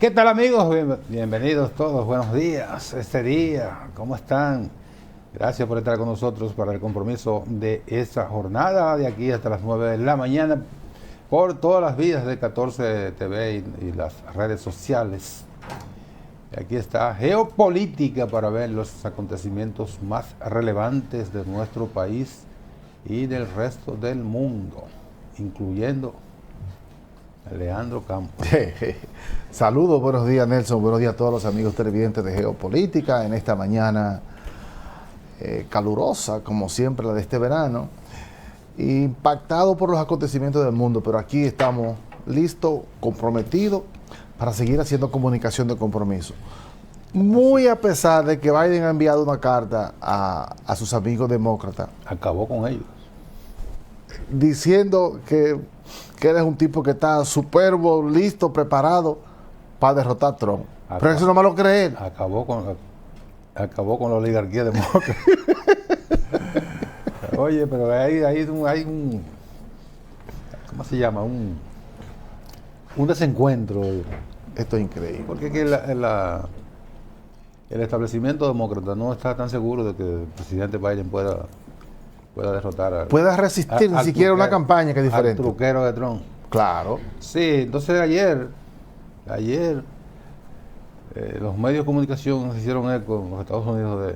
¿Qué tal, amigos? Bienvenidos todos, buenos días. Este día, ¿cómo están? Gracias por estar con nosotros para el compromiso de esta jornada de aquí hasta las 9 de la mañana por todas las vías de 14 TV y las redes sociales. Y aquí está Geopolítica para ver los acontecimientos más relevantes de nuestro país y del resto del mundo, incluyendo a Leandro Campos. Saludos, buenos días Nelson, buenos días a todos los amigos televidentes de Geopolítica en esta mañana calurosa, como siempre la de este verano, impactado por los acontecimientos del mundo, pero aquí estamos listos, comprometidos para seguir haciendo comunicación de compromiso. Muy a pesar de que Biden ha enviado una carta a sus amigos demócratas. Acabó con ellos. Diciendo que eres un tipo que está superbo, listo, preparado para derrotar a Trump. Pero eso no me lo cree él. Acabó con la oligarquía demócrata. Oye, pero hay un ¿cómo se llama? Un desencuentro. Esto es increíble. Porque que el establecimiento demócrata no está tan seguro de que el presidente Biden pueda derrotar pueda resistir ni siquiera una campaña que es diferente. Al truquero de Trump. Claro. Sí, entonces ayer los medios de comunicación se hicieron eco en los Estados Unidos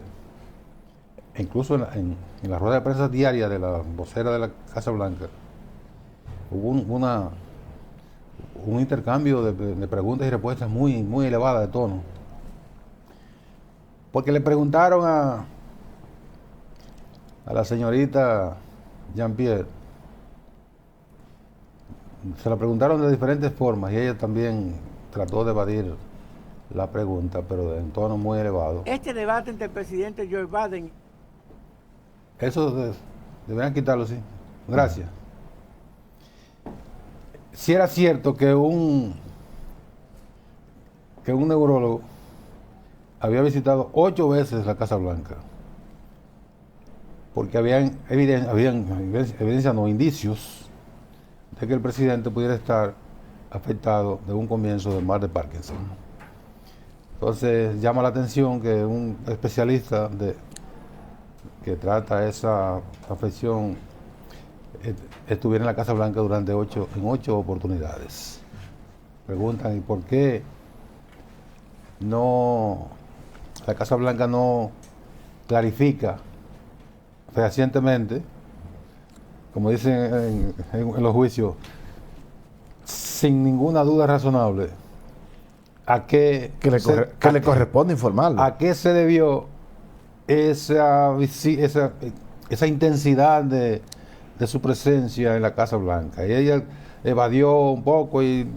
incluso en la rueda de prensa diaria de la vocera de la Casa Blanca hubo un intercambio de preguntas y respuestas muy, muy elevada de tono. Porque le preguntaron a la señorita Jean-Pierre, se la preguntaron de diferentes formas y ella también trató de evadir la pregunta, pero en tono muy elevado. Este debate entre el presidente Joe Biden... Eso deberían quitarlo, sí. Gracias. Si era cierto que un neurólogo había visitado 8 veces la Casa Blanca, porque habían evidencia, no, indicios de que el presidente pudiera estar afectado de un comienzo de mal de Parkinson. Entonces llama la atención que un especialista que trata esa afección estuviera en la Casa Blanca durante 8 oportunidades. Preguntan, ¿y por qué la Casa Blanca no clarifica fehacientemente, como dicen en los juicios, sin ninguna duda razonable, le corresponde informarlo? ¿A qué se debió esa intensidad de su presencia en la Casa Blanca? Y ella evadió un poco y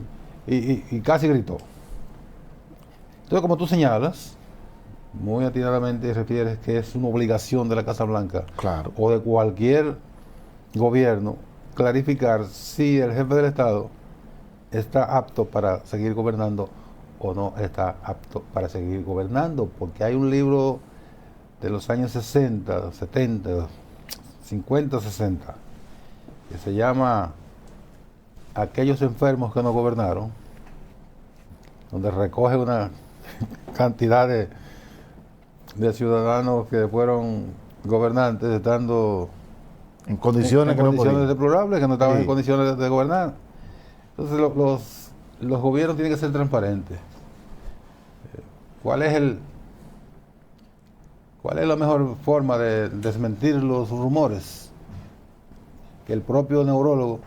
casi gritó. Entonces, como tú señalas, muy atinadamente refieres que es una obligación de la Casa Blanca, claro, o de cualquier gobierno, clarificar si el jefe del Estado está apto para seguir gobernando o no está apto para seguir gobernando, porque hay un libro de los años 60, 70, 50, 60, que se llama Aquellos enfermos que no gobernaron, donde recoge una cantidad de ciudadanos que fueron gobernantes estando en condiciones deplorables, que no estaban sí, en condiciones de gobernar. Entonces los gobiernos tienen que ser transparentes. ¿Cuál es la mejor forma de desmentir los rumores? Que el propio neurólogo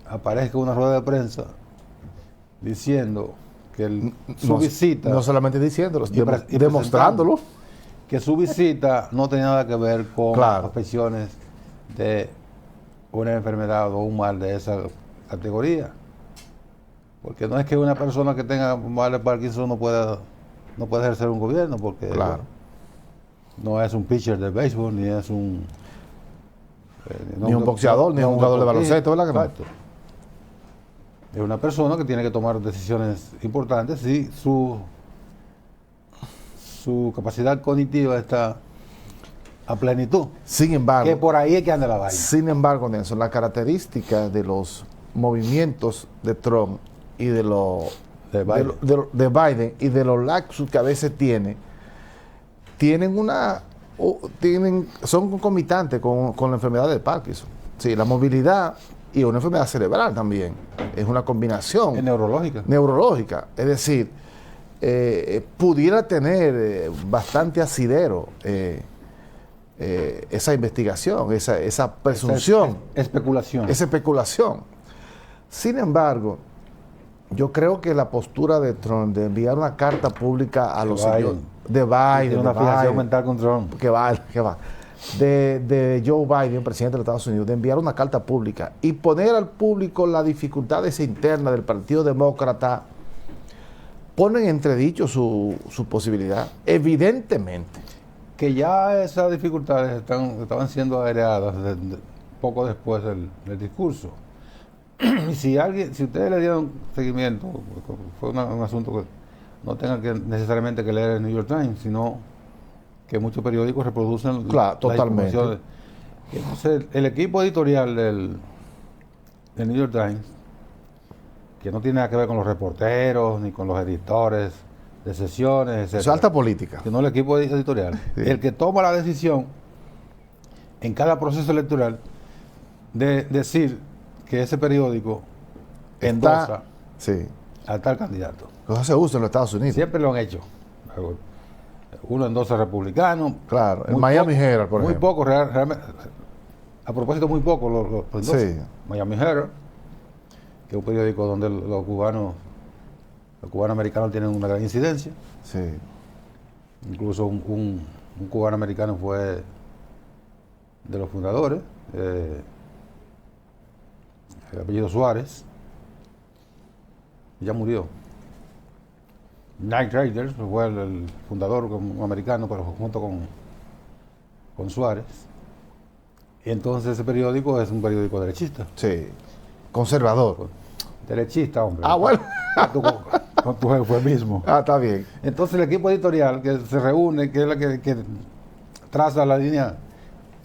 aparezca en una rueda de prensa diciendo que su visita... No solamente diciéndolo, demostrándolo. Que su visita no tenía nada que ver con claro, afecciones de una enfermedad o un mal de esa categoría. Porque no es que una persona que tenga mal de Parkinson no pueda ejercer un gobierno, porque claro, no es un pitcher de béisbol, ni es un... ni un boxeador, ni un jugador de baloncesto, ¿verdad que no? Exacto. Es una persona que tiene que tomar decisiones importantes si su capacidad cognitiva está a plenitud. Sin embargo, que por ahí es que anda la vaina. Sin embargo, Nelson, la característica de los movimientos de Trump y de los Biden. de Biden y de los lapsus que a veces son concomitantes con la enfermedad de Parkinson. Sí, la movilidad y una enfermedad cerebral también. Es una combinación. Es neurológica. Neurológica. Es decir, pudiera tener bastante asidero esa investigación, esa presunción. Especulación. Esa especulación. Sin embargo, yo creo que la postura de Trump de enviar una carta pública a los señores de Biden, tiene una fijación mental con Trump. que va. De Joe Biden, presidente de los Estados Unidos, de enviar una carta pública y poner al público las dificultades internas del Partido Demócrata, ponen en entredicho su posibilidad, evidentemente. Que ya esas dificultades estaban siendo aireadas poco después del discurso. Y si ustedes le dieron seguimiento, fue un asunto que no tengan que necesariamente que leer el New York Times, sino que muchos periódicos reproducen Claro, totalmente. informaciones. Entonces, el equipo editorial del New York Times, que no tiene nada que ver con los reporteros ni con los editores de sesiones, etc. Es alta política. Sino el equipo editorial, Sí. el que toma la decisión en cada proceso electoral de decir que ese periódico endosa Sí. a tal candidato. Eso se usa en los Estados Unidos. Siempre lo han hecho. Uno endosa republicano. Claro, el muy Miami poco- Herald, por muy ejemplo. poco, realmente. A propósito, muy poco lo endosa. Sí. Miami Herald, que es un periódico donde los cubanos americanos tienen una gran incidencia. Sí. Incluso un cubano americano fue de los fundadores, el apellido Suárez, ya murió. Night Raiders fue el fundador americano, pero junto con Suárez. Y entonces ese periódico es un periódico derechista. Sí. Conservador. Derechista, hombre. Ah, bueno. Con tu eufemismo. Ah, está bien. Entonces el equipo editorial que se reúne, que es la que traza la línea,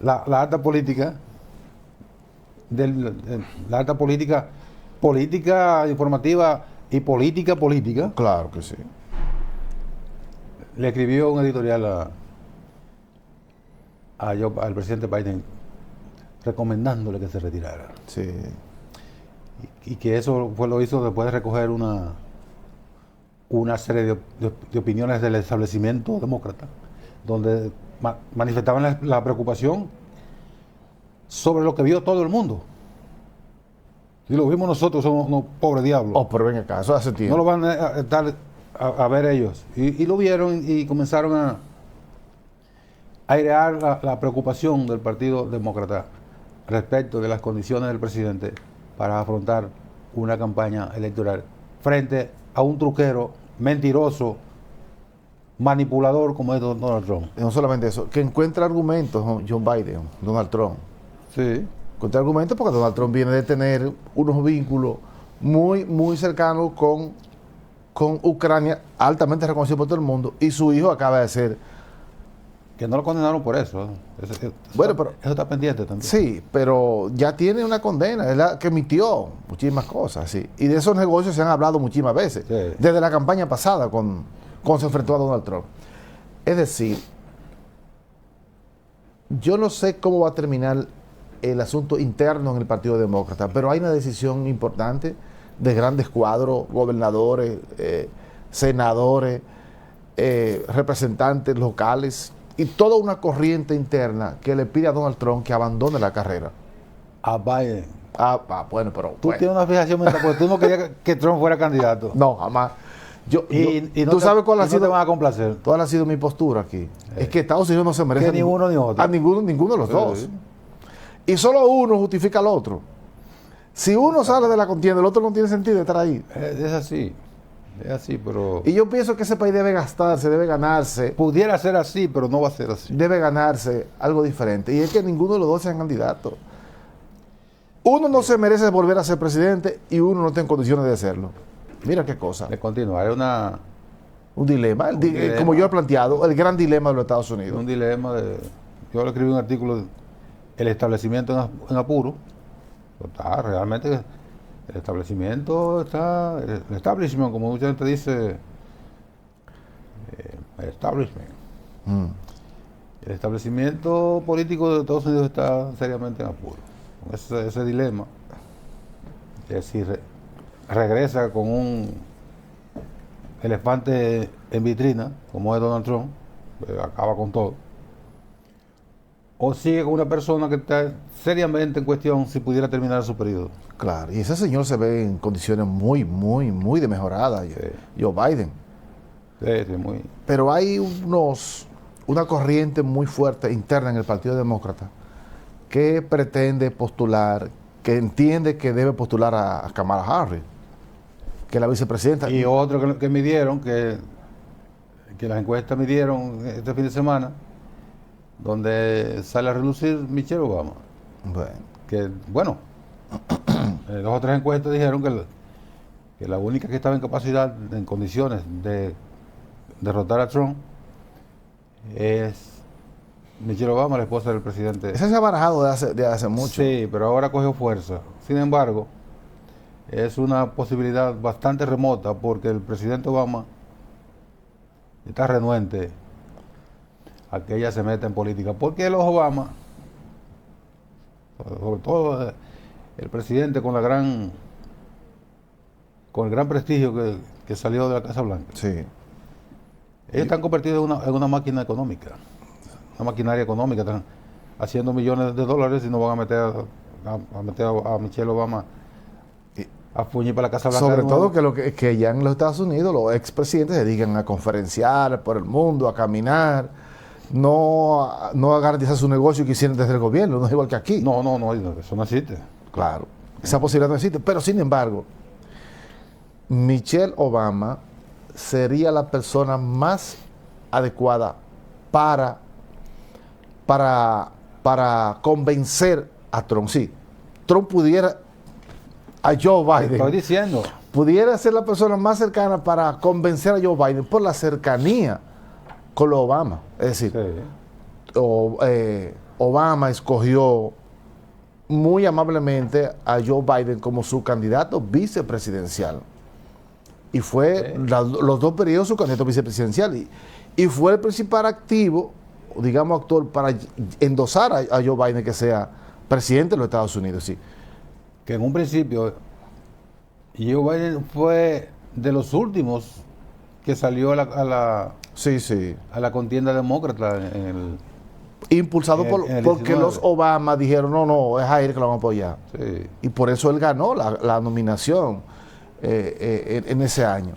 la alta política, la alta política informativa y política, Claro que sí. le escribió un editorial al presidente Biden recomendándole que se retirara. Sí. Y que eso lo hizo después de recoger una serie de opiniones del establecimiento demócrata, donde manifestaban la preocupación sobre lo que vio todo el mundo. Y lo vimos nosotros, somos unos pobres diablos. Oh, pero ven acá, eso hace tiempo. No lo van a estar a ver ellos. Y lo vieron y comenzaron a airear la preocupación del Partido Demócrata respecto de las condiciones del presidente para afrontar una campaña electoral frente a un truquero mentiroso, manipulador como es Donald Trump. No solamente eso, que encuentra argumentos, John Biden, Donald Trump. Sí. Encuentra argumentos porque Donald Trump viene de tener unos vínculos muy, muy cercanos con Ucrania, altamente reconocido por todo el mundo, y su hijo acaba de ser. Que no lo condenaron por eso. Bueno, pero eso está pendiente también. sí, pero ya tiene una condena, es la que emitió muchísimas cosas, sí. Y de esos negocios se han hablado muchísimas veces, Sí. desde la campaña pasada cuando se enfrentó a Donald Trump. Es decir, yo no sé cómo va a terminar el asunto interno en el Partido Demócrata, pero hay una decisión importante de grandes cuadros, gobernadores, senadores, representantes locales y toda una corriente interna que le pide a Donald Trump que abandone la carrera. A Biden. Bueno, pero Tú tienes una fijación mental porque tú no querías que Trump fuera candidato. no, jamás. Y no tú sabes cuál ha no te sido, van a complacer. cuál ha sido mi postura aquí. Es que Estados Unidos no se merece Que ni uno ni otro. a ninguno de los Sí. dos. Y solo uno justifica al otro. Si uno sale de la contienda, el otro no tiene sentido estar ahí. Es así. Es así, pero Y yo pienso que ese país debe gastarse, debe ganarse, pudiera ser así, pero no va a ser así. debe ganarse algo diferente. Y es que ninguno de los dos sean candidatos. Uno no se merece volver a ser presidente y uno no está en condiciones de hacerlo. Mira qué cosa. De continuar, es Un dilema. dilema. Como yo he planteado, el gran dilema de los Estados Unidos. un dilema de... Yo le escribí un artículo, el establecimiento en apuro. Realmente El establecimiento está, el establishment, como mucha gente dice, el establishment. El establecimiento político de Estados Unidos está seriamente en apuro. Con ese dilema. Es decir, regresa con un elefante en vitrina, como es Donald Trump, acaba con todo. O sigue con una persona que está seriamente en cuestión si pudiera terminar su periodo. Claro, y ese señor se ve en condiciones muy, muy, muy demejoradas, Joe Biden. Sí, muy. Pero hay una corriente muy fuerte interna en el Partido Demócrata que pretende postular, que entiende que debe postular a Kamala Harris, que es la vicepresidenta. Y otro que midieron, que las encuestas midieron este fin de semana, donde sale a relucir Michelle Obama. Bueno, dos o tres encuestas dijeron que la única que estaba en capacidad, en condiciones de derrotar a Trump, es Michelle Obama, la esposa del presidente. Ese se ha barajado de hace mucho. Sí, pero ahora cogió fuerza. Sin embargo, es una posibilidad bastante remota porque el presidente Obama está renuente a que ella se meta en política. Porque los Obama, sobre todo el presidente con el gran prestigio que salió de la Casa Blanca, Sí. ellos están convertidos en una máquina económica, una maquinaria económica, están haciendo millones de dólares y no van a meter a Michelle Obama a puñir para la Casa Blanca. Sobre todo que ya en los Estados Unidos los expresidentes se dedican a conferenciar por el mundo, a caminar, no a garantizar su negocio que hicieron desde el gobierno, no es igual que aquí. No, eso no existe. Claro, esa posibilidad no existe. Pero sin embargo, Michelle Obama sería la persona más adecuada para convencer a Trump. Sí, Trump pudiera, a Joe Biden, Estoy diciendo. pudiera ser la persona más cercana para convencer a Joe Biden por la cercanía con los Obama. Es decir, Sí. Obama escogió muy amablemente a Joe Biden como su candidato vicepresidencial. Y fue los dos periodos su candidato vicepresidencial. Y fue el principal activo, digamos, actor para endosar a Joe Biden que sea presidente de los Estados Unidos. Sí. Que en un principio Joe Biden fue de los últimos que salió a la contienda demócrata en el... Impulsado en el porque 19. los Obama dijeron, no, es a él que lo vamos a apoyar. Sí. Y por eso él ganó la nominación en ese año.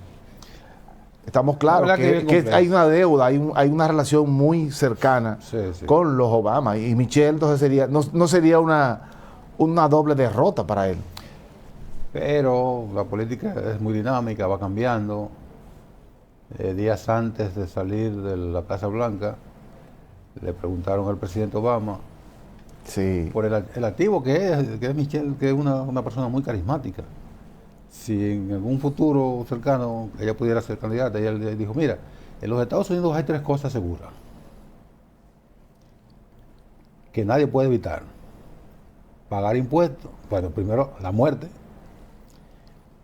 Estamos claros La verdad que hay una deuda, hay una relación muy cercana Sí. con los Obama. Y Michelle entonces no sería una doble derrota para él. Pero la política es muy dinámica, va cambiando. Días antes de salir de la Casa Blanca, le preguntaron al presidente Obama Sí. por el activo que es Michelle, que es una persona muy carismática. Si en algún futuro cercano ella pudiera ser candidata, ella le dijo, mira, en los Estados Unidos hay tres cosas seguras que nadie puede evitar. Pagar impuestos, bueno, primero la muerte,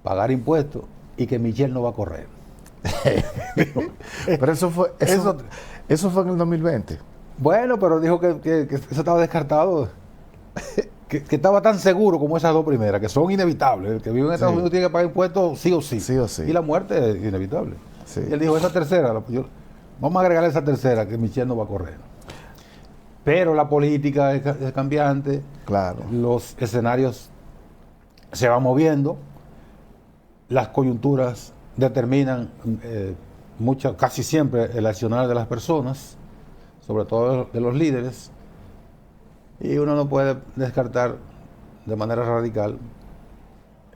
pagar impuestos y que Michelle no va a correr. Pero eso fue en el 2020. Bueno, pero dijo que eso estaba descartado. Que estaba tan seguro como esas dos primeras, que son inevitables. El que vive en Estados Unidos tiene que pagar impuestos sí o sí. Sí o sí. Y la muerte es inevitable. Sí. Y él dijo, esa tercera, vamos a agregarle esa tercera, que Michelle no va a correr. Pero la política es cambiante. Claro. Los escenarios se van moviendo. Las coyunturas determinan casi siempre el accionar de las personas, sobre todo de los líderes. Y uno no puede descartar de manera radical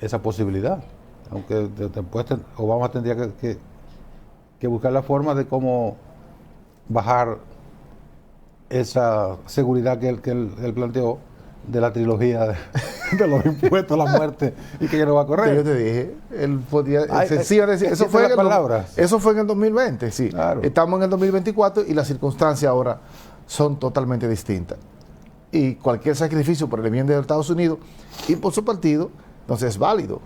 esa posibilidad. Aunque después Obama tendría que buscar la forma de cómo bajar esa seguridad que él planteó de la trilogía de los impuestos, la muerte y que ya no va a correr. Yo te dije, él podía eso fue en el 2020, sí. Claro. Estamos en el 2024 y las circunstancias ahora son totalmente distintas. Y cualquier sacrificio por el bien de Estados Unidos y por su partido Entonces es válido.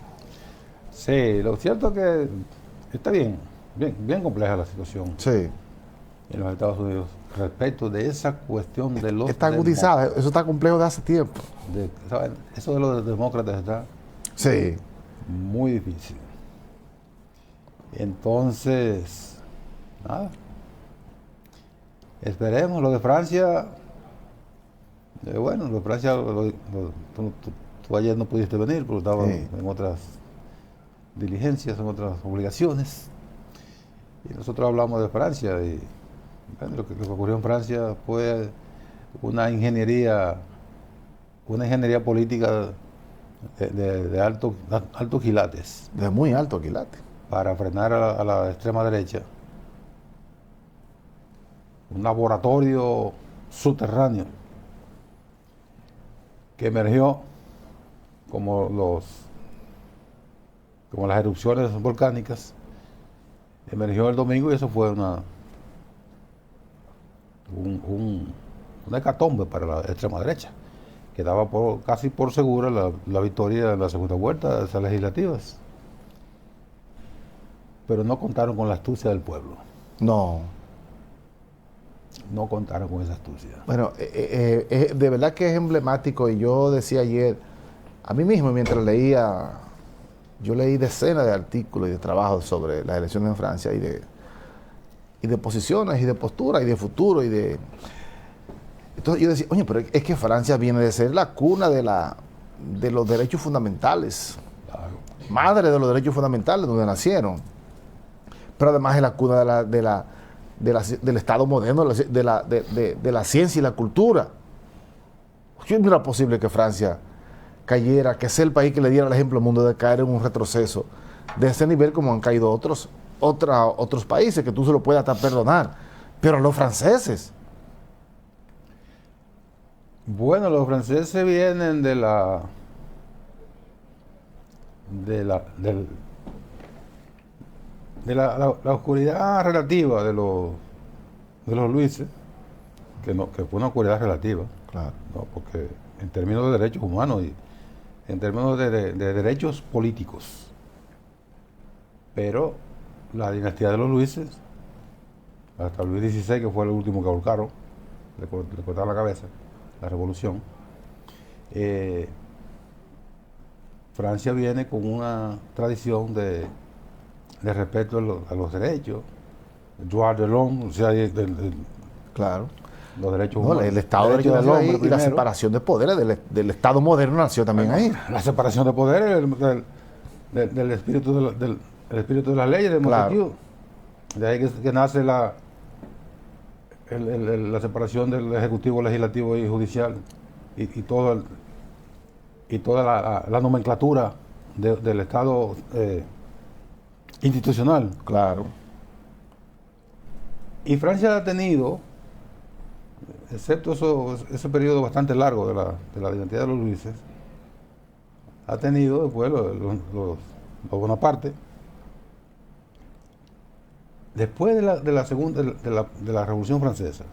Sí, lo cierto es que está bien compleja la situación Sí. en los Estados Unidos respecto de esa cuestión de los Está agudizada, eso está complejo de hace tiempo. ¿Saben? Eso de los demócratas está Sí. muy difícil. Entonces, nada. Esperemos. Lo de Francia, bueno, lo de Francia, tú ayer no pudiste venir porque estabas Sí. en otras diligencias, en otras obligaciones. Y nosotros hablamos de Francia y bueno, lo que ocurrió en Francia fue una ingeniería política de altos quilates De muy alto quilate. para frenar a la extrema derecha. Un laboratorio subterráneo que emergió como las erupciones volcánicas. Emergió el domingo y eso fue una hecatombe para la extrema derecha, que daba casi por segura la victoria en la segunda vuelta de esas legislativas. Pero no contaron con la astucia del pueblo. No. No contaron con esa astucia. Bueno, de verdad que es emblemático y yo decía ayer, a mí mismo mientras leía, yo leí decenas de artículos y de trabajos sobre las elecciones en Francia y de posiciones y de posturas y de futuro y de... Entonces yo decía, oye, pero es que Francia viene de ser la cuna de los derechos fundamentales, Claro. madre de los derechos fundamentales donde nacieron, pero además es la cuna del Estado moderno, de la ciencia y la cultura. ¿Cómo era posible que Francia cayera, que sea el país que le diera el ejemplo al mundo de caer en un retroceso de ese nivel como han caído otros países, que tú se lo puedes hasta perdonar, pero los franceses? Bueno, los franceses vienen de la oscuridad relativa de los Luises, que fue una oscuridad relativa, Claro. ¿no? Porque en términos de derechos humanos y en términos de derechos políticos. Pero la dinastía de los Luises, hasta Luis XVI, que fue el último que ahorcaron, le cortaron la cabeza, la revolución. Francia viene con una tradición de respeto a los derechos, droit de l'homme, o sea, Claro. los derechos No, humanos. el Estado de Derechos Derecho del ahí, hombre y la primero. separación de poderes del Estado moderno nació también ahí. La separación de poderes del espíritu del espíritu de la ley de Claro. Montesquieu. De ahí que nace la separación del ejecutivo, legislativo y judicial y toda la nomenclatura del Estado institucional. Claro. Y Francia ha tenido, excepto ese periodo bastante largo de la dinastía de los Luises, ha tenido después los Bonaparte. Después de la Revolución Francesa,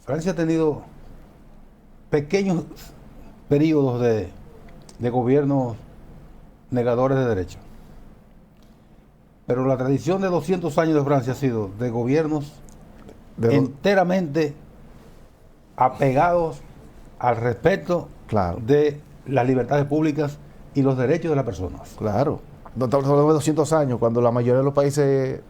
Francia ha tenido pequeños periodos de gobiernos negadores de derechos. Pero la tradición de 200 años de Francia ha sido de gobiernos enteramente apegados al respeto Claro. de las libertades públicas y los derechos de las personas. Claro. No estamos hablando de 200 años, cuando la mayoría de los países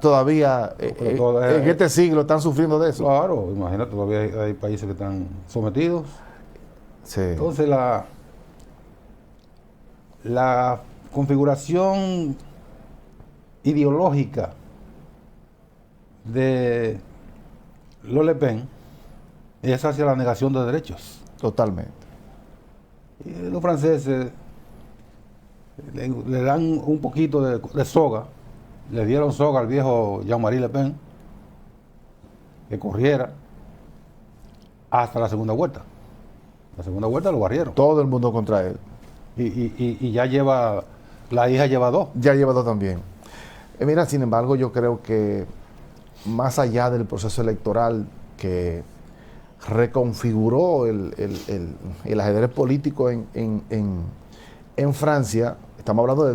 todavía en este siglo están sufriendo de eso. Claro, imagínate, todavía hay países que están sometidos. Sí. Entonces la configuración ideológica de Le Pen es hacia la negación de derechos. Totalmente. Y los franceses le dan un poquito de soga, le dieron soga al viejo Jean-Marie Le Pen, que corriera hasta la segunda vuelta. La segunda vuelta lo barrieron. Todo el mundo contra él. Y ya la hija lleva 2. Ya lleva 2 también. Mira, sin embargo, yo creo que más allá del proceso electoral, que reconfiguró el ajedrez político en Francia. Estamos hablando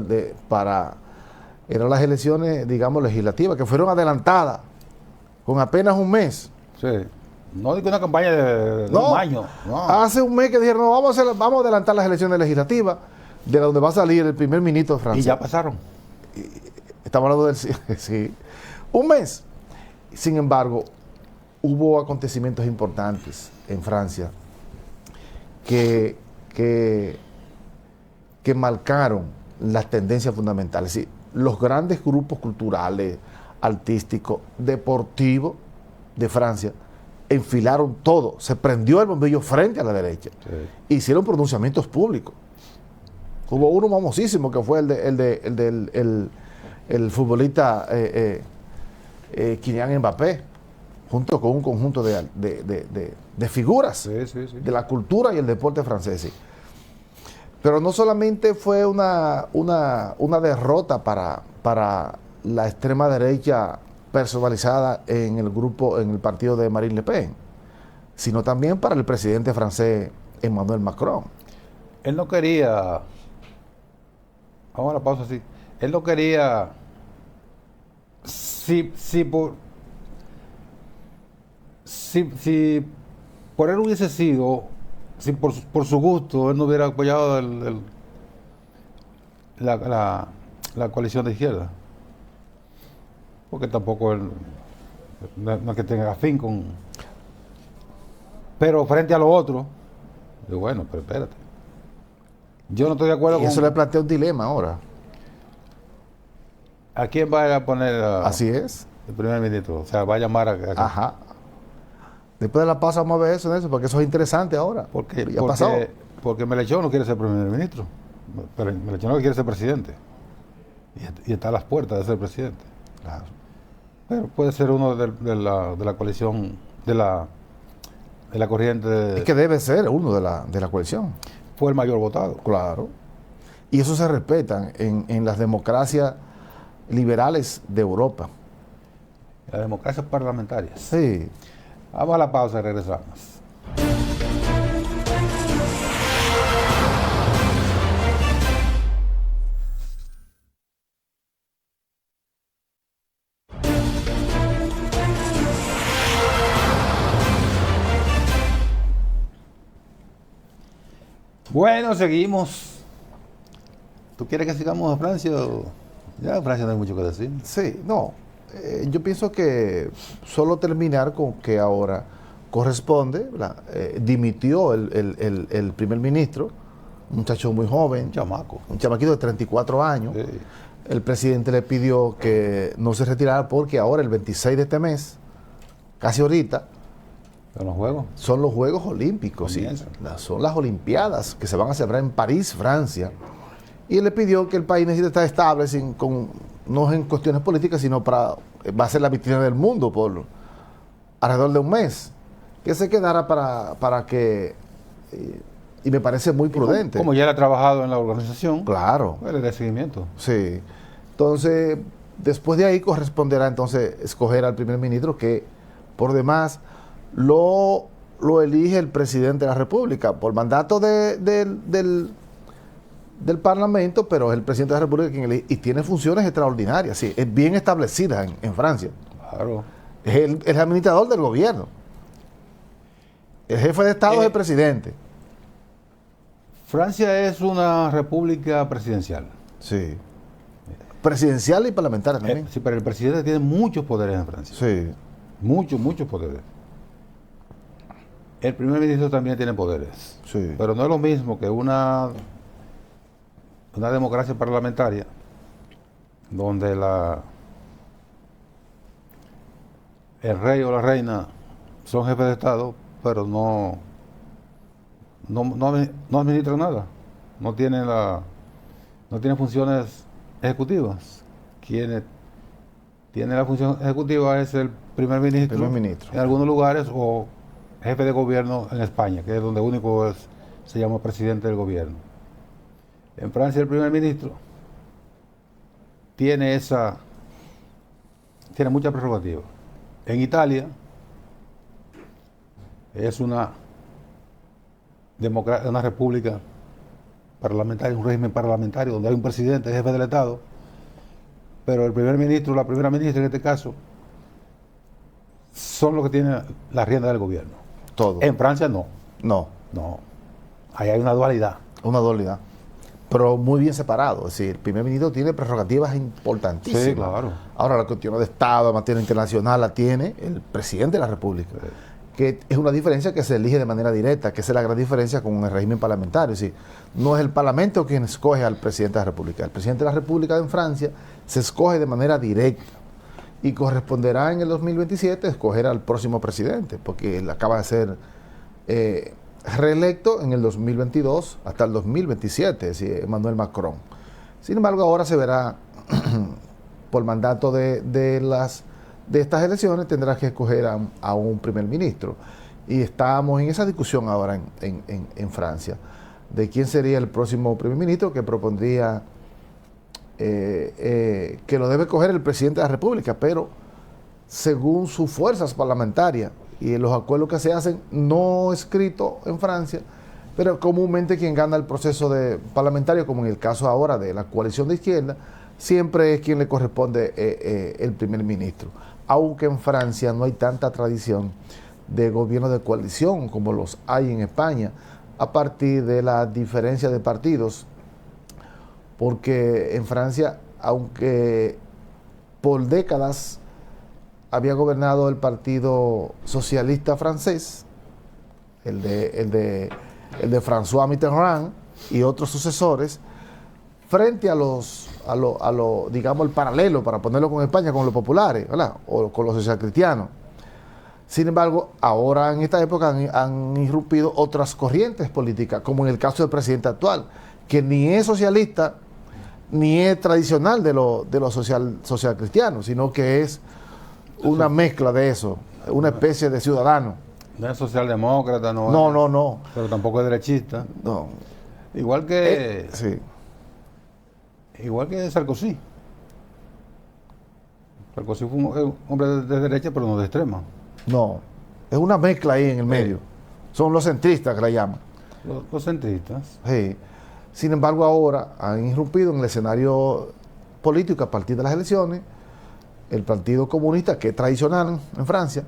eran las elecciones, digamos, legislativas, que fueron adelantadas con apenas un mes. Sí. No digo una campaña de No, un año. No. Hace un mes que dijeron, no, vamos a adelantar las elecciones legislativas, de donde va a salir el primer ministro de Francia. Y ya pasaron. Estamos hablando del... Sí, un mes. Sin embargo, hubo acontecimientos importantes en Francia que marcaron las tendencias fundamentales. Sí, los grandes grupos culturales, artísticos, deportivos de Francia enfilaron todo, se prendió el bombillo frente a la derecha. Sí. Hicieron pronunciamientos públicos. Hubo uno famosísimo que fue el futbolista Kylian Mbappé, junto con un conjunto de figuras de la cultura y el deporte francés. Sí. Pero no solamente fue una derrota para la extrema derecha personalizada en el partido de Marine Le Pen, sino también para el presidente francés Emmanuel Macron. Él no quería, vamos a la pausa así, él no quería, si por él hubiese sido, si por su gusto él no hubiera apoyado la coalición de izquierda, porque tampoco él no es que tenga fin con, pero frente a lo otro, digo, bueno, pero espérate, yo no estoy de acuerdo y eso le plantea un dilema ahora. ¿A quién va a poner así es el primer ministro? O sea, va a llamar a ajá. Después de la pausa vamos a ver eso, porque eso es interesante ahora. Porque Melechón no quiere ser primer ministro, pero Melechón no quiere ser presidente. Y está a las puertas de ser presidente. Claro. Pero puede ser uno de la coalición, de la corriente. Es que debe ser uno de la coalición. Fue el mayor votado. Claro. Y eso se respetan en las democracias liberales de Europa. Las democracias parlamentarias. Sí. Vamos a la pausa y regresamos. Bueno, seguimos. ¿Tú quieres que sigamos a Francia? Ya en Francia no hay mucho que decir. Sí, no. Yo pienso que solo terminar con que ahora corresponde, dimitió el primer ministro, un muchacho muy joven, un chamaquito de 34 años. Sí. El presidente le pidió que no se retirara porque ahora el 26 de este mes, casi ahorita, son los Juegos Olímpicos, sí. Son las Olimpiadas que se van a celebrar en París, Francia. Y él le pidió que el país necesita estar estable, no en cuestiones políticas, sino va a ser la vitrina del mundo por alrededor de un mes. Que se quedara para que, y me parece muy prudente. Como ya él ha trabajado en la organización, claro. Él le da seguimiento. Sí. Entonces, después de ahí corresponderá entonces escoger al primer ministro, que por demás lo elige el presidente de la República por mandato del Parlamento, pero es el presidente de la República quien elige, y tiene funciones extraordinarias, sí, es bien establecida en Francia. Claro. Es el administrador del gobierno. El jefe de Estado es el presidente. Francia es una república presidencial. Sí. Presidencial y parlamentaria también. Sí, pero el presidente tiene muchos poderes en Francia. Sí. Muchos poderes. El primer ministro también tiene poderes. Sí. Pero no es lo mismo que una democracia parlamentaria donde el rey o la reina son jefes de Estado, pero no administran nada, no tienen funciones ejecutivas. Quien tiene la función ejecutiva es el primer ministro en algunos lugares, o jefe de gobierno en España, que es donde único se llama presidente del gobierno. En Francia el primer ministro tiene mucha prerrogativa. En Italia es una una república parlamentaria, un régimen parlamentario donde hay un presidente, jefe del Estado, pero el primer ministro, la primera ministra en este caso, son los que tienen la rienda del gobierno. Todo. En Francia no. No. No. Ahí hay una dualidad. Una dualidad. Pero muy bien separado. Es decir, el primer ministro tiene prerrogativas importantísimas. Sí, claro. Ahora, la cuestión de Estado, de materia internacional, la tiene el presidente de la República. Sí. Que es una diferencia que se elige de manera directa, que esa es la gran diferencia con el régimen parlamentario. Es decir, no es el Parlamento quien escoge al presidente de la República. El presidente de la República en Francia se escoge de manera directa y corresponderá en el 2027 escoger al próximo presidente, porque él acaba de ser reelecto en el 2022 hasta el 2027, es decir, Emmanuel Macron. Sin embargo, ahora se verá por mandato de estas elecciones, tendrá que escoger a un primer ministro. Y estamos en esa discusión ahora en Francia, de quién sería el próximo primer ministro que propondría que lo debe coger el presidente de la República, pero según sus fuerzas parlamentarias y los acuerdos que se hacen, no escrito en Francia, pero comúnmente quien gana el proceso parlamentario, como en el caso ahora de la coalición de izquierda, siempre es quien le corresponde el primer ministro. Aunque en Francia no hay tanta tradición de gobierno de coalición como los hay en España, a partir de la diferencia de partidos, porque en Francia, aunque por décadas había gobernado el Partido Socialista francés, el de François Mitterrand y otros sucesores, frente a digamos, el paralelo, para ponerlo con España, con los populares, ¿verdad? O con los socialcristianos. Sin embargo, ahora en esta época han irrumpido otras corrientes políticas, como en el caso del presidente actual, que ni es socialista, ni es tradicional de los socialcristianos, sino que es una mezcla de eso, una especie de ciudadano. No es socialdemócrata, No. Pero tampoco es derechista. No. Igual que Sí. igual que Sarkozy. Sarkozy fue un hombre de derecha, pero no de extrema. No. Es una mezcla ahí en el medio. Son los centristas que la llaman. Los centristas. Sí. Sin embargo, ahora han irrumpido en el escenario político a partir de las elecciones el Partido Comunista, que es tradicional en Francia,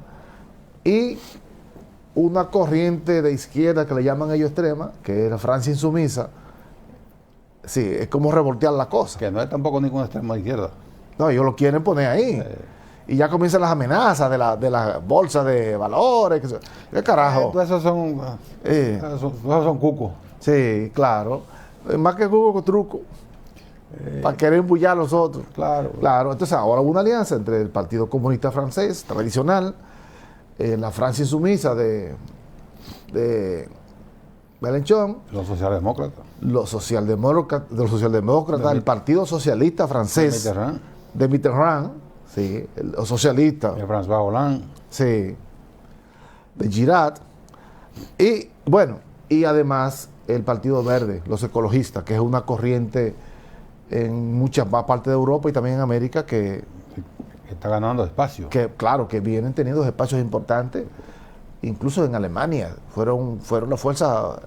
y una corriente de izquierda que le llaman ellos extrema, que es la Francia insumisa. Sí, es como revoltear la cosa. Que no es tampoco ninguna extrema izquierda. No, ellos lo quieren poner ahí. Y ya comienzan las amenazas de la bolsa de valores. ¿Qué carajo? Esos son cucos. Sí, claro. Más que jugo con truco. Para querer embullar a los otros. Claro. Claro. Entonces ahora hubo una alianza entre el Partido Comunista Francés, tradicional, la Francia insumisa de Mélenchon, Los socialdemócratas. los socialdemócratas, el Partido Socialista Francés de Mitterrand, sí, los socialistas, De François Hollande. sí, de Giraud, y bueno, y además el Partido Verde, los ecologistas, que es una corriente en muchas partes de Europa y también en América que Está ganando espacio. claro, que vienen teniendo espacios importantes, incluso en Alemania, fueron la fuerza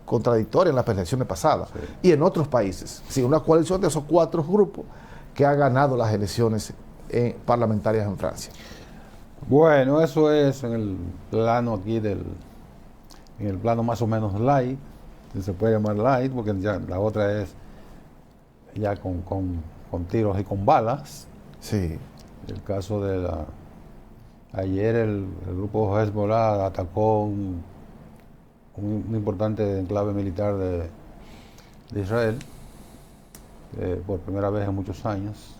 contradictoria en las elecciones pasadas, y en otros países. Sí, una coalición de esos 4 grupos que ha ganado las elecciones parlamentarias en Francia. Bueno, eso es en el plano aquí en el plano más o menos light, si se puede llamar light, porque ya la otra es ya con tiros y con balas. Sí. El caso de ayer el grupo Hezbollah atacó un importante enclave militar de Israel por primera vez en muchos años.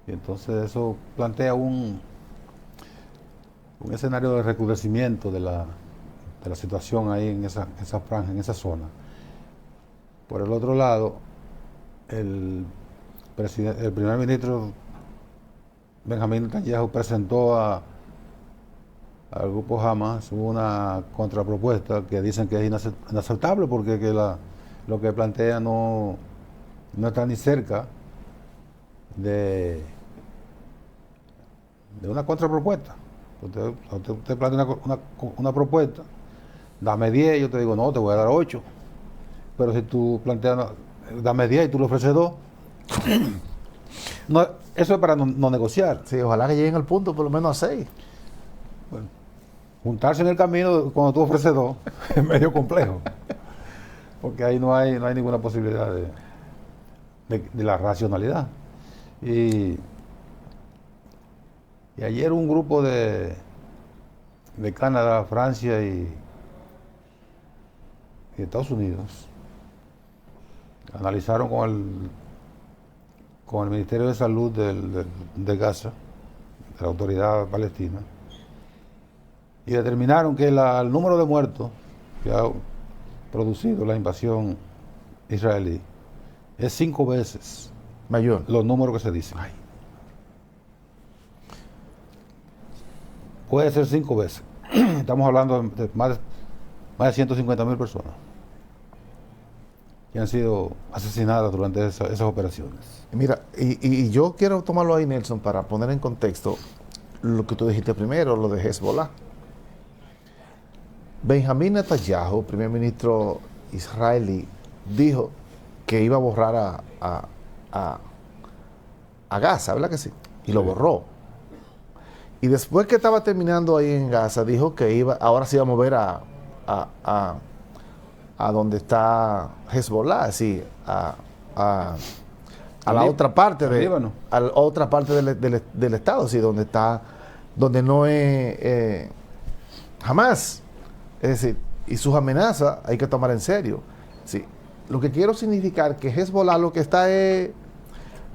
Y entonces eso plantea un escenario de recrudecimiento de la situación ahí en esa franja, en esa zona. Por el otro lado, el primer ministro Benjamín Netanyahu presentó al grupo Hamas una contrapropuesta que dicen que es inaceptable porque lo que plantea no está ni cerca de una contrapropuesta. Usted plantea una propuesta, dame 10, yo te digo, no, te voy a dar 8. Pero si tú planteas, dame 10 y tú le ofreces 2, no, eso es para no negociar. Sí, ojalá que lleguen al punto por lo menos a 6. Bueno, juntarse en el camino cuando tú ofreces 2 es medio complejo. Porque ahí no hay ninguna posibilidad de la racionalidad. Y ayer un grupo de Canadá, Francia y Estados Unidos analizaron con el Ministerio de Salud de Gaza, de la autoridad palestina, y determinaron que el número de muertos que ha producido la invasión israelí es 5 veces mayor los números que se dicen. Puede ser 5 veces. Estamos hablando de más de 150,000 personas que han sido asesinadas durante esas operaciones. Mira, y yo quiero tomarlo ahí, Nelson, para poner en contexto lo que tú dijiste primero, lo de Hezbollah. Benjamín Netanyahu, primer ministro israelí, dijo que iba a borrar a Gaza, ¿verdad que sí? Y lo borró. Y después que estaba terminando ahí en Gaza, dijo que ahora se iba a mover a donde está Hezbollah, así, a la otra parte a la otra parte del estado, sí, donde no es Hamas. Es decir, y sus amenazas hay que tomar en serio. Sí. Lo que quiero significar que Hezbollah lo que está es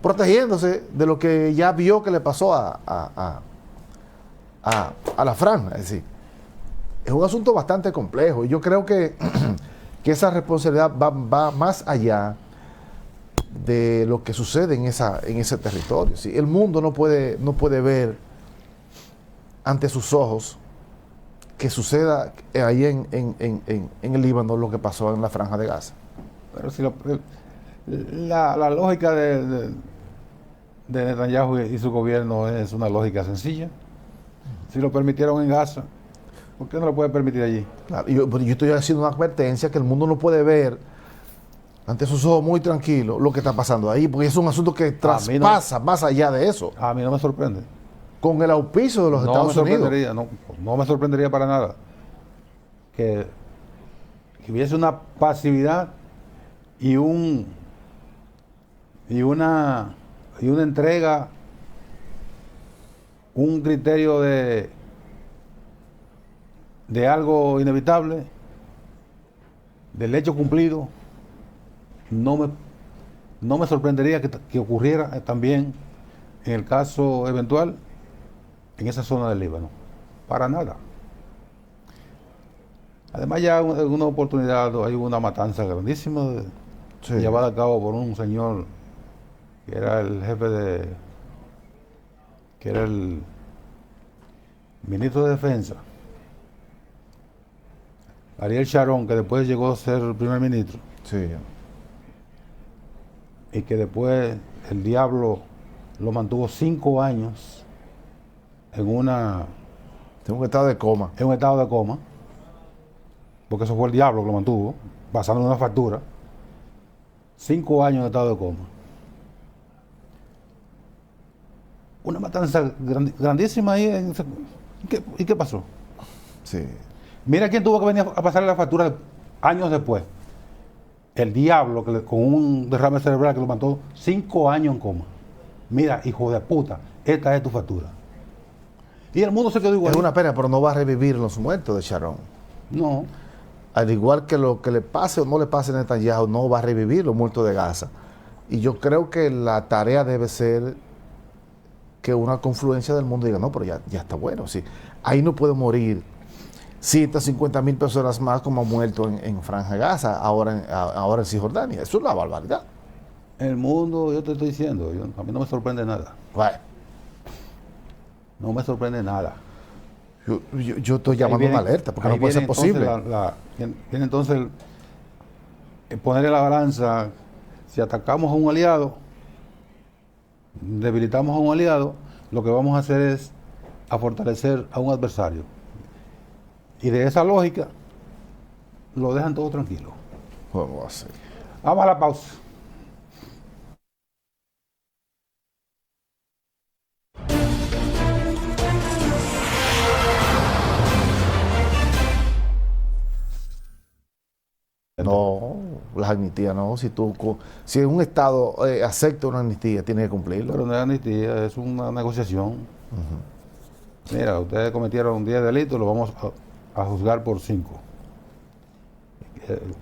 protegiéndose de lo que ya vio que le pasó a la franja. Es decir, es un asunto bastante complejo y yo creo que esa responsabilidad va más allá de lo que sucede en ese territorio. ¿Sí? El mundo no puede ver ante sus ojos que suceda ahí en el Líbano lo que pasó en la franja de Gaza. Pero si la lógica de Netanyahu y su gobierno es una lógica sencilla. Si lo permitieron en Gaza, ¿por qué no lo puede permitir allí? Claro, yo estoy haciendo una advertencia que el mundo no puede ver ante sus ojos muy tranquilos lo que está pasando ahí, porque es un asunto que traspasa más allá de eso. A mí no me sorprende. Con el auspicio de los Estados Unidos. No me sorprendería para nada que hubiese una pasividad y una entrega, un criterio de algo inevitable, del hecho cumplido. No me sorprendería que ocurriera también en el caso eventual en esa zona del Líbano. Para nada. Además ya en una oportunidad hay una matanza grandísima llevada a cabo por un señor que era el jefe que era el ministro de Defensa, Ariel Sharon, que después llegó a ser primer ministro. Sí. Y que después el diablo lo mantuvo 5 años en un estado de coma. En un estado de coma, porque eso fue el diablo que lo mantuvo, basado en una factura. 5 años en estado de coma. Una matanza grandísima ahí. ¿Y qué pasó? Sí. Mira quién tuvo que venir a pasarle la factura años después. El diablo con un derrame cerebral que lo mató 5 años en coma. Mira, hijo de puta, esta es tu factura. Y el mundo se quedó igual. Es una pena, pero no va a revivir los muertos de Sharon. No. Al igual que lo que le pase o no le pase a Netanyahu, no va a revivir los muertos de Gaza. Y yo creo que la tarea debe ser que una confluencia del mundo diga, no, pero ya está bueno. Sí. Ahí no puede morir 150,000 personas más como han muerto en Franja de Gaza, ahora en Cisjordania. Eso es una barbaridad. El mundo, yo te estoy diciendo, a mí no me sorprende nada. Bueno. No me sorprende nada. Yo estoy llamando una alerta, porque no puede ser posible. Viene entonces ponerle la balanza. Si atacamos a un aliado, debilitamos a un aliado, lo que vamos a hacer es a fortalecer a un adversario. Y de esa lógica lo dejan todo tranquilo. ¿Cómo va a ser? Vamos a la pausa. No, las amnistías no. Si un Estado acepta una amnistía, tiene que cumplirlo. Pero no es amnistía, es una negociación. Mira, ustedes cometieron 10 delitos, lo vamos a juzgar por 5.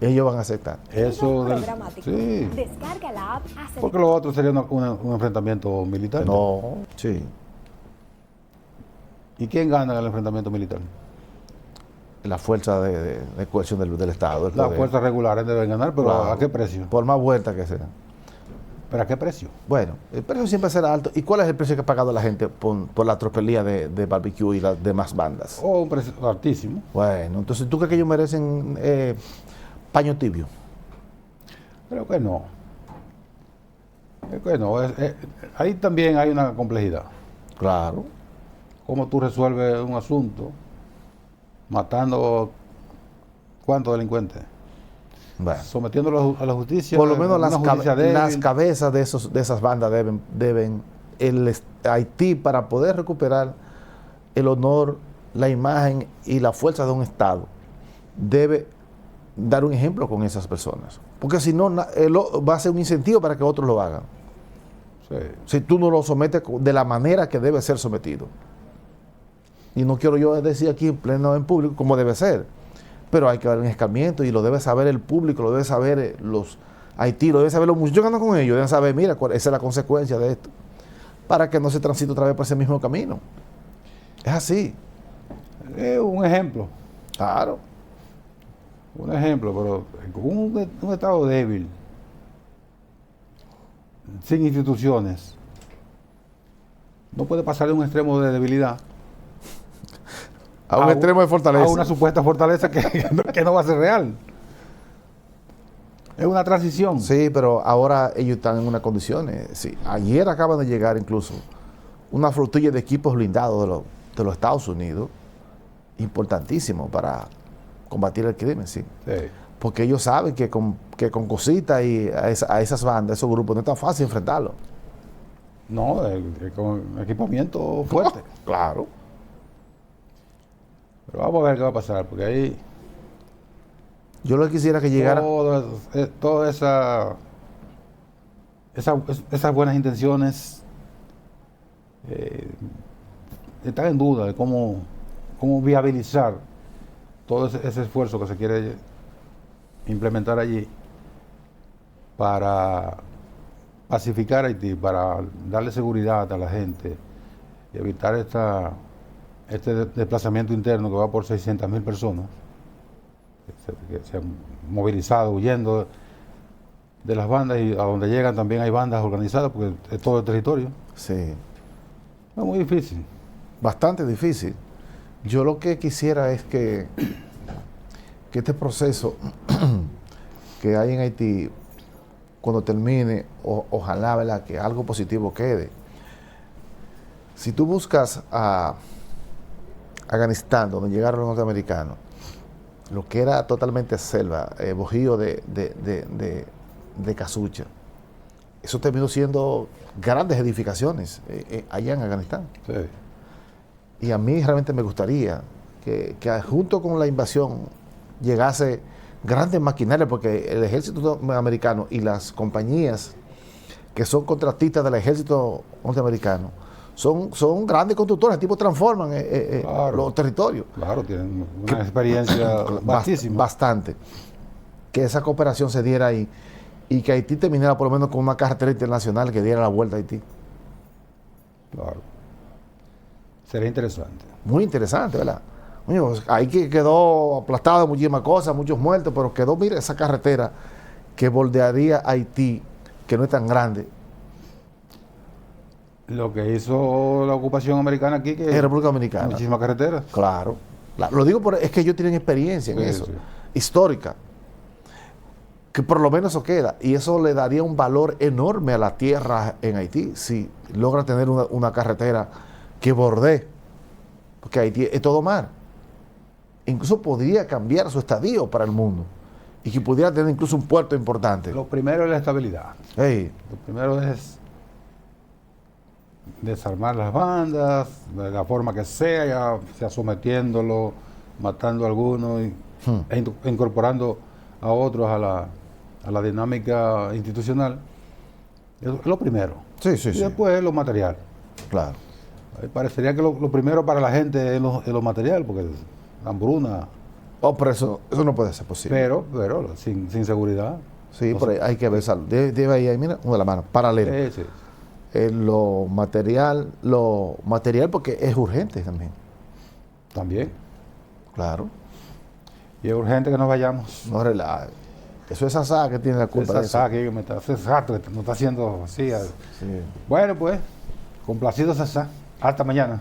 Ellos van a aceptar. Eso del, sí. Descarga la app. Porque lo otro sería un enfrentamiento militar. No, sí. ¿Y quién gana en el enfrentamiento militar? La fuerza de coerción del Estado. Las fuerzas regulares deben ganar, pero Claro. ¿a qué precio? Por más vuelta que sea. ¿Pero a qué precio? Bueno, el precio siempre será alto. ¿Y cuál es el precio que ha pagado la gente por la tropelía de Barbecue y las demás bandas? O un precio altísimo. Bueno, entonces, ¿tú crees que ellos merecen paño tibio? Creo que no. Creo que no. Ahí también hay una complejidad. Claro. ¿Cómo tú resuelves un asunto matando cuántos delincuentes? Bueno. Sometiéndolo a la justicia. Por lo menos una justicia débil. las cabezas de esas bandas deben Haití, para poder recuperar el honor, la imagen y la fuerza de un Estado, debe dar un ejemplo con esas personas. Porque si no, va a ser un incentivo para que otros lo hagan. Sí. Si tú no lo sometes de la manera que debe ser sometido. Y no quiero yo decir aquí en público cómo debe ser. Pero hay que haber un escarmiento y lo debe saber el público, lo debe saber los Haití, lo deben saber los muchachos que andan con ellos, deben saber, mira, esa es la consecuencia de esto, para que no se transite otra vez por ese mismo camino. Es así. Es un ejemplo. Claro. Un ejemplo, pero un Estado débil, sin instituciones, no puede pasar de un extremo de debilidad A un extremo de fortaleza. a una supuesta fortaleza que no va a ser real. Es una transición. Sí, pero ahora ellos están en unas condiciones. Sí. Ayer acaban de llegar incluso una flotilla de equipos blindados de los Estados Unidos, importantísimo para combatir el crimen, sí. Sí. Porque ellos saben que con cositas y a esas bandas, esos grupos, no es tan fácil enfrentarlos. No, con equipamiento fuerte. Claro. Pero vamos a ver qué va a pasar, porque ahí Yo lo que quisiera que llegara. todas esas buenas intenciones están en duda de cómo viabilizar todo ese esfuerzo que se quiere implementar allí para pacificar Haití, para darle seguridad a la gente y evitar este desplazamiento interno que va por 600.000 personas que se han movilizado huyendo de las bandas, y a donde llegan también hay bandas organizadas porque es todo el territorio. Sí. Es muy difícil. Bastante difícil. Yo lo que quisiera es que este proceso que hay en Haití, cuando termine, ojalá, ¿verdad?, que algo positivo quede. Si tú buscas a Afganistán, donde llegaron los norteamericanos, lo que era totalmente selva, bojío de casucha, eso terminó siendo grandes edificaciones allá en Afganistán. Sí. Y a mí realmente me gustaría que junto con la invasión llegase grandes maquinarias, porque el ejército americano y las compañías que son contratistas del ejército norteamericano son grandes constructores, tipo transforman Claro. los territorios. Claro, tienen una experiencia vastísima. Bastante. Que esa cooperación se diera ahí y que Haití terminara por lo menos con una carretera internacional que diera la vuelta a Haití. Claro. Sería interesante. Muy interesante, ¿verdad? Oye, pues, ahí quedó aplastada muchísimas cosas, muchos muertos, pero quedó, mira, esa carretera que bordearía Haití, que no es tan grande. Lo que hizo la ocupación americana aquí, que En República Dominicana. muchísimas carreteras. Claro. Lo digo es que ellos tienen experiencia en Sí, eso, sí. histórica, que por lo menos eso queda, y eso le daría un valor enorme a la tierra en Haití, si logra tener una carretera que bordee porque Haití es todo mar. Incluso podría cambiar su estadio para el mundo y que pudiera tener incluso un puerto importante. Lo primero es la estabilidad. Hey, Lo primero es desarmar las bandas, de la forma que sea, ya sea sometiéndolo, matando a algunos incorporando a otros a la dinámica institucional. Es lo primero. sí, Y sí. después lo material. Claro. Parecería que lo primero para la gente es lo material, porque la hambruna, Oh, pero eso no puede ser posible. pero sin seguridad. Sí, No pero se- hay que ver, debe ahí, mira, una de la mano, paralelo. Sí. En lo material porque es urgente también. También. Claro. Y es urgente que nos vayamos. No relaje. Eso es Asá que tiene la culpa de eso. Sasá, que me está, Sasá, que nos está haciendo así. Sí. Bueno, pues, complacido Sasá. Hasta mañana.